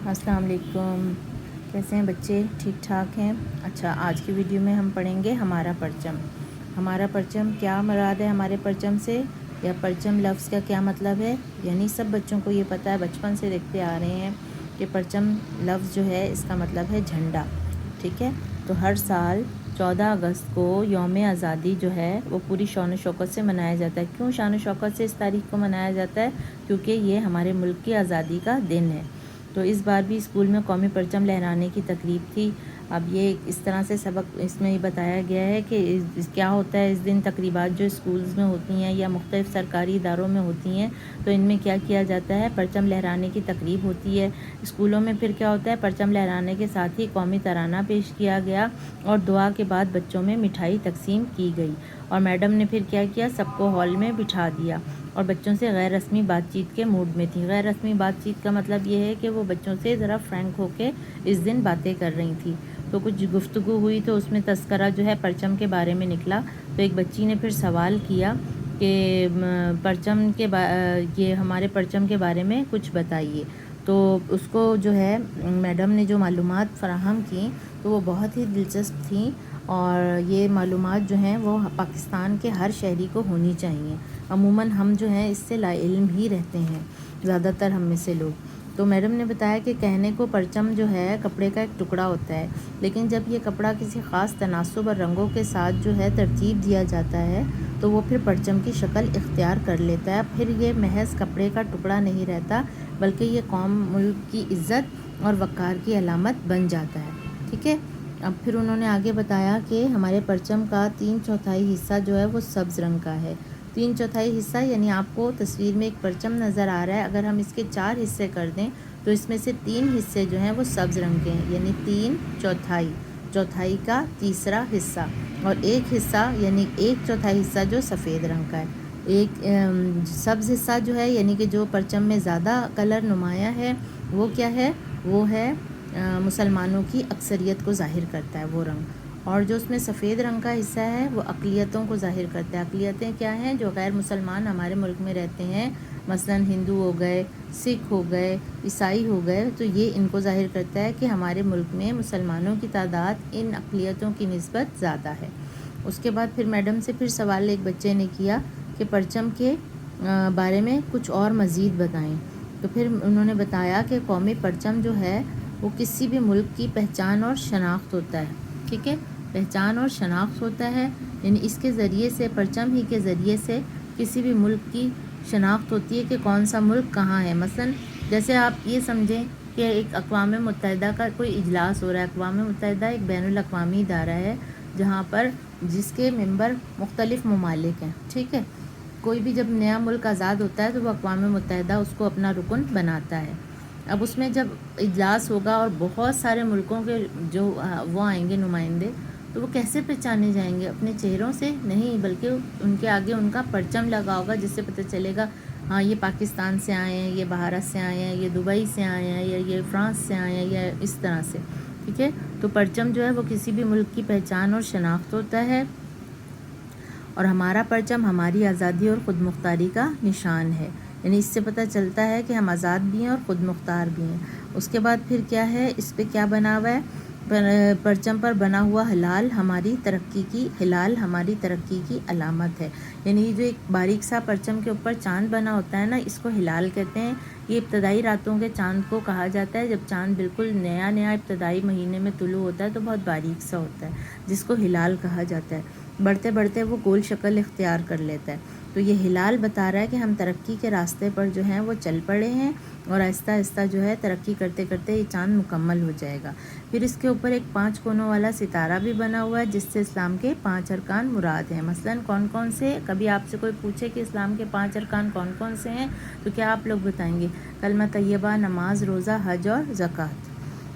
السلام علیکم، کیسے ہیں بچے؟ ٹھیک ٹھاک ہیں؟ اچھا، آج کی ویڈیو میں ہم پڑھیں گے ہمارا پرچم۔ ہمارا پرچم کیا مراد ہے ہمارے پرچم سے، یا پرچم لفظ کا کیا مطلب ہے؟ یعنی سب بچوں کو یہ پتہ ہے، بچپن سے دیکھتے آ رہے ہیں کہ پرچم لفظ جو ہے اس کا مطلب ہے جھنڈا، ٹھیک ہے؟ تو ہر سال 14 اگست کو یوم آزادی جو ہے وہ پوری شان و شوکت سے منایا جاتا ہے۔ کیوں شان و شوکت سے اس تاریخ کو منایا جاتا ہے؟ کیونکہ یہ ہمارے ملک کی آزادی کا دن ہے۔ تو اس بار بھی اسکول میں قومی پرچم لہرانے کی تقریب تھی۔ اب یہ اس طرح سے سبق اس میں یہ بتایا گیا ہے کہ کیا ہوتا ہے اس دن تقریبات جو اسکولز میں ہوتی ہیں یا مختلف سرکاری اداروں میں ہوتی ہیں، تو ان میں کیا کیا جاتا ہے؟ پرچم لہرانے کی تقریب ہوتی ہے۔ اسکولوں میں پھر کیا ہوتا ہے؟ پرچم لہرانے کے ساتھ ہی قومی ترانہ پیش کیا گیا اور دعا کے بعد بچوں میں مٹھائی تقسیم کی گئی، اور میڈم نے پھر کیا کیا؟ سب کو ہال میں بٹھا دیا اور بچوں سے غیر رسمی بات چیت کے موڈ میں تھی۔ غیر رسمی بات چیت کا مطلب یہ ہے کہ وہ بچوں سے ذرا فرینک ہو کے اس دن باتیں کر رہی تھی۔ تو کچھ گفتگو ہوئی تو اس میں تذکرہ جو ہے پرچم کے بارے میں نکلا۔ تو ایک بچی نے پھر سوال کیا کہ پرچم کے یہ ہمارے پرچم کے بارے میں کچھ بتائیے۔ تو اس کو جو ہے میڈم نے جو معلومات فراہم کیں تو وہ بہت ہی دلچسپ تھیں، اور یہ معلومات جو ہیں وہ پاکستان کے ہر شہری کو ہونی چاہیے۔ عموماً ہم جو ہیں اس سے لا علم ہی رہتے ہیں، زیادہ تر ہم میں سے لوگ۔ تو میڈم نے بتایا کہ کہنے کو پرچم جو ہے کپڑے کا ایک ٹکڑا ہوتا ہے، لیکن جب یہ کپڑا کسی خاص تناسب اور رنگوں کے ساتھ جو ہے ترتیب دیا جاتا ہے تو وہ پھر پرچم کی شکل اختیار کر لیتا ہے۔ پھر یہ محض کپڑے کا ٹکڑا نہیں رہتا، بلکہ یہ قوم ملک کی عزت اور وقار کی علامت بن جاتا ہے، ٹھیک ہے؟ اب پھر انہوں نے آگے بتایا کہ ہمارے پرچم کا 3/4 حصہ جو ہے وہ سبز رنگ کا ہے۔ 3/4 حصہ یعنی آپ کو تصویر میں ایک پرچم نظر آ رہا ہے، اگر ہم اس کے 4 حصے کر دیں تو اس میں سے 3 حصے جو ہیں وہ سبز رنگ کے ہیں، یعنی 3/4، چوتھائی کا تیسرا حصہ، اور ایک حصہ یعنی 1/4 حصہ جو سفید رنگ کا ہے۔ ایک سبز حصہ جو ہے یعنی کہ جو پرچم میں زیادہ کلر نمایاں ہے وہ کیا ہے؟ وہ ہے مسلمانوں کی اکثریت کو ظاہر کرتا ہے وہ رنگ، اور جو اس میں سفید رنگ کا حصہ ہے وہ اقلیتوں کو ظاہر کرتا ہے۔ اقلیتیں کیا ہیں؟ جو غیر مسلمان ہمارے ملک میں رہتے ہیں، مثلاً ہندو ہو گئے، سکھ ہو گئے، عیسائی ہو گئے، تو یہ ان کو ظاہر کرتا ہے کہ ہمارے ملک میں مسلمانوں کی تعداد ان اقلیتوں کی نسبت زیادہ ہے۔ اس کے بعد پھر میڈم سے پھر سوال ایک بچے نے کیا کہ پرچم کے بارے میں کچھ اور مزید بتائیں۔ تو پھر انہوں نے بتایا کہ قومی پرچم جو ہے وہ کسی بھی ملک کی پہچان اور شناخت ہوتا ہے، ٹھیک ہے؟ پہچان اور شناخت ہوتا ہے، یعنی اس کے ذریعے سے، پرچم ہی کے ذریعے سے کسی بھی ملک کی شناخت ہوتی ہے کہ کون سا ملک کہاں ہے۔ مثلاً جیسے آپ یہ سمجھیں کہ ایک اقوام متحدہ کا کوئی اجلاس ہو رہا ہے۔ اقوام متحدہ ایک بین الاقوامی ادارہ ہے جہاں پر جس کے ممبر مختلف ممالک ہیں، ٹھیک ہے؟ کوئی بھی جب نیا ملک آزاد ہوتا ہے تو وہ اقوام متحدہ اس کو اپنا رکن بناتا ہے۔ اب اس میں جب اجلاس ہوگا اور بہت سارے ملکوں کے جو وہ آئیں گے نمائندے، تو وہ کیسے پہچانے جائیں گے؟ اپنے چہروں سے نہیں، بلکہ ان کے آگے ان کا پرچم لگا ہوگا جس سے پتہ چلے گا ہاں یہ پاکستان سے آئے ہیں، یہ بھارت سے آئے ہیں، یہ دبئی سے آئے ہیں، یا یہ فرانس سے آئے ہیں، یا اس طرح سے، ٹھیک ہے؟ تو پرچم جو ہے وہ کسی بھی ملک کی پہچان اور شناخت ہوتا ہے، اور ہمارا پرچم ہماری آزادی اور خود مختاری کا نشان ہے، یعنی اس سے پتہ چلتا ہے کہ ہم آزاد بھی ہیں اور خود مختار بھی ہیں۔ اس کے بعد پھر کیا ہے؟ اس پہ کیا بنا ہوا ہے؟ پرچم پر بنا ہوا ہلال ہماری ترقی کی علامت ہے، یعنی یہ جو ایک باریک سا پرچم کے اوپر چاند بنا ہوتا ہے نا، اس کو ہلال کہتے ہیں۔ یہ ابتدائی راتوں کے چاند کو کہا جاتا ہے، جب چاند بالکل نیا ابتدائی مہینے میں طلوع ہوتا ہے تو بہت باریک سا ہوتا ہے، جس کو ہلال کہا جاتا ہے۔ بڑھتے بڑھتے وہ گول شکل اختیار کر لیتا ہے۔ تو یہ ہلال بتا رہا ہے کہ ہم ترقی کے راستے پر جو ہیں وہ چل پڑے ہیں، اور آہستہ آہستہ جو ہے ترقی کرتے کرتے یہ چاند مکمل ہو جائے گا۔ پھر اس کے اوپر ایک 5 کونوں والا ستارہ بھی بنا ہوا ہے، جس سے اسلام کے 5 ارکان مراد ہیں۔ مثلاً کون کون سے؟ کبھی آپ سے کوئی پوچھے کہ اسلام کے 5 ارکان کون کون سے ہیں تو کیا آپ لوگ بتائیں گے؟ کلمہ طیبہ، نماز، روزہ، حج اور زکوٰۃ،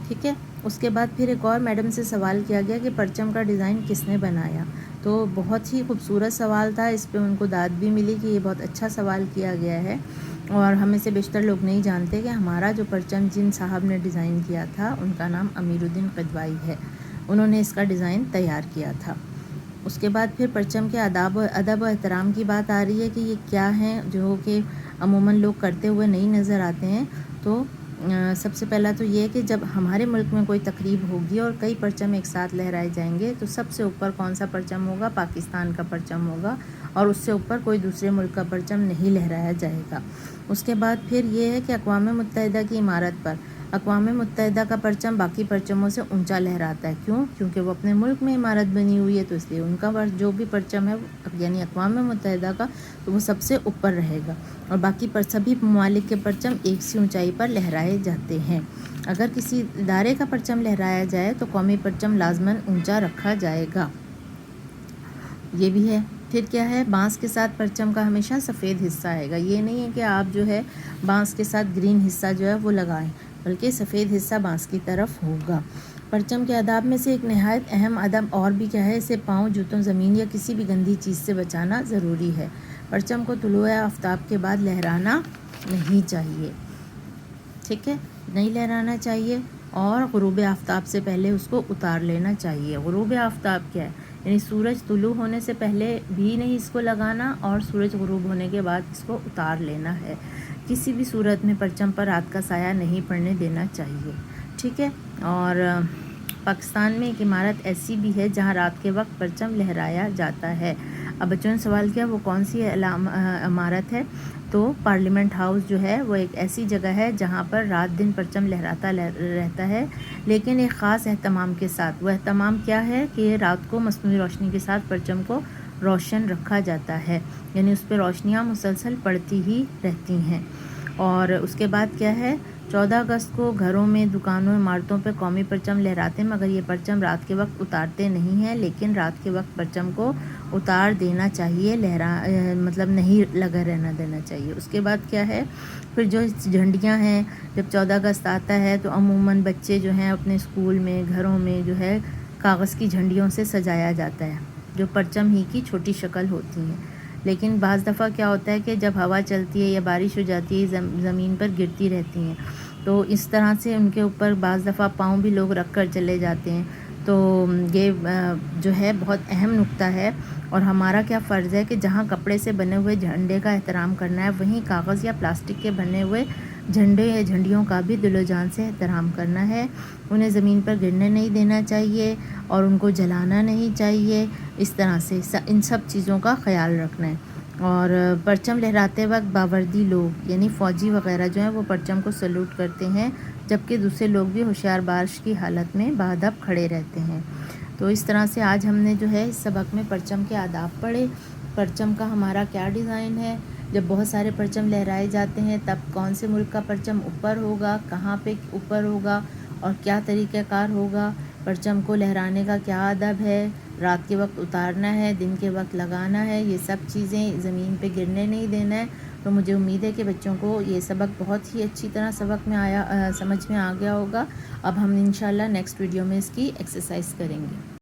ٹھیک ہے؟ اس کے بعد پھر ایک اور میڈم سے سوال کیا گیا کہ پرچم کا ڈیزائن کس نے بنایا؟ تو بہت ہی خوبصورت سوال تھا، اس پہ ان کو داد بھی ملی کہ یہ بہت اچھا سوال کیا گیا ہے، اور ہمیں سے بیشتر لوگ نہیں جانتے کہ ہمارا جو پرچم جن صاحب نے ڈیزائن کیا تھا ان کا نام امیر الدین قدوائی ہے، انہوں نے اس کا ڈیزائن تیار کیا تھا۔ اس کے بعد پھر پرچم کے ادب و احترام کی بات آ رہی ہے کہ یہ کیا ہیں جو کہ عموماً لوگ کرتے ہوئے نہیں نظر آتے ہیں۔ تو سب سے پہلا تو یہ کہ جب ہمارے ملک میں کوئی تقریب ہوگی اور کئی پرچم ایک ساتھ لہرائے جائیں گے تو سب سے اوپر کون سا پرچم ہوگا؟ پاکستان کا پرچم ہوگا، اور اس سے اوپر کوئی دوسرے ملک کا پرچم نہیں لہرایا جائے گا۔ اس کے بعد پھر یہ ہے کہ اقوام متحدہ کی عمارت پر اقوام متحدہ کا پرچم باقی پرچموں سے اونچا لہراتا ہے۔ کیوں؟ کیونکہ وہ اپنے ملک میں عمارت بنی ہوئی ہے، تو اس لیے ان کا جو بھی پرچم ہے یعنی اقوام متحدہ کا، تو وہ سب سے اوپر رہے گا، اور باقی پر سبھی ممالک کے پرچم ایک سی اونچائی پر لہرائے جاتے ہیں۔ اگر کسی ادارے کا پرچم لہرایا جائے تو قومی پرچم لازماً اونچا رکھا جائے گا، یہ بھی ہے۔ پھر کیا ہے؟ بانس کے ساتھ پرچم کا ہمیشہ سفید حصہ آئے گا۔ یہ نہیں ہے کہ آپ جو ہے بانس کے ساتھ گرین حصہ جو ہے وہ لگائیں، بلکہ سفید حصہ بانس کی طرف ہوگا۔ پرچم کے آداب میں سے ایک نہایت اہم ادب اور بھی کیا ہے؟ اسے پاؤں، جوتوں، زمین یا کسی بھی گندی چیز سے بچانا ضروری ہے۔ پرچم کو طلوع آفتاب کے بعد لہرانا نہیں چاہیے، ٹھیک ہے؟ نہیں لہرانا چاہیے، اور غروب آفتاب سے پہلے اس کو اتار لینا چاہیے۔ غروب آفتاب کیا ہے؟ یعنی سورج طلوع ہونے سے پہلے بھی نہیں اس کو لگانا، اور سورج غروب ہونے کے بعد اس کو اتار لینا ہے۔ کسی بھی صورت میں پرچم پر رات کا سایہ نہیں پڑنے دینا چاہیے، ٹھیک ہے؟ اور پاکستان میں ایک عمارت ایسی بھی ہے جہاں رات کے وقت پرچم لہرایا جاتا ہے۔ اب بچوں نے سوال کیا وہ کون سی عمارت ہے؟ تو پارلیمنٹ ہاؤس جو ہے وہ ایک ایسی جگہ ہے جہاں پر رات دن پرچم لہراتا رہتا ہے، لیکن ایک خاص اہتمام کے ساتھ۔ وہ اہتمام کیا ہے کہ رات کو مصنوعی روشنی کے ساتھ پرچم کو روشن رکھا جاتا ہے، یعنی اس پہ روشنیاں مسلسل پڑتی ہی رہتی ہیں۔ اور اس کے بعد کیا ہے؟ 14 اگست کو گھروں میں، دکانوں، عمارتوں پہ قومی پرچم لہراتے ہیں، مگر یہ پرچم رات کے وقت اتارتے نہیں ہیں، لیکن رات کے وقت پرچم کو اتار دینا چاہیے، مطلب نہیں لگا رہنا دینا چاہیے۔ اس کے بعد کیا ہے؟ پھر جو جھنڈیاں ہیں، جب 14 اگست آتا ہے تو عموماً بچے جو ہیں اپنے اسکول میں، گھروں میں جو ہے کاغذ کی جھنڈیوں سے سجایا جاتا ہے، جو پرچم ہی کی چھوٹی شکل ہوتی ہیں۔ لیکن بعض دفعہ کیا ہوتا ہے کہ جب ہوا چلتی ہے یا بارش ہو جاتی ہے، زمین پر گرتی رہتی ہیں، تو اس طرح سے ان کے اوپر بعض دفعہ پاؤں بھی لوگ رکھ کر چلے جاتے ہیں۔ تو یہ جو ہے بہت اہم نکتہ ہے، اور ہمارا کیا فرض ہے کہ جہاں کپڑے سے بنے ہوئے جھنڈے کا احترام کرنا ہے، وہیں کاغذ یا پلاسٹک کے بنے ہوئے جھنڈے یا جھنڈیوں کا بھی دل و جان سے احترام کرنا ہے۔ انہیں زمین پر گرنے نہیں دینا چاہیے، اور ان کو جلانا نہیں چاہیے۔ اس طرح سے ان سب چیزوں کا خیال رکھنا ہے۔ اور پرچم لہراتے وقت باوردی لوگ یعنی فوجی وغیرہ جو ہیں وہ پرچم کو سلوٹ کرتے ہیں، جبکہ دوسرے لوگ بھی ہوشیار باش کی حالت میں بادب کھڑے رہتے ہیں۔ تو اس طرح سے آج ہم نے جو ہے اس سبق میں پرچم کے آداب پڑھے، پرچم کا ہمارا کیا ڈیزائن ہے، جب بہت سارے پرچم لہرائے جاتے ہیں تب کون سے ملک کا پرچم اوپر ہوگا، کہاں پہ اوپر ہوگا، اور کیا طریقہ کار ہوگا، پرچم کو لہرانے کا کیا ادب ہے، رات کے وقت اتارنا ہے، دن کے وقت لگانا ہے، یہ سب چیزیں زمین پہ گرنے نہیں دینا ہے۔ تو مجھے امید ہے کہ بچوں کو یہ سبق بہت ہی اچھی طرح سمجھ میں آ گیا ہوگا۔ اب ہم انشاءاللہ نیکسٹ ویڈیو میں اس کی ایکسرسائز کریں گے۔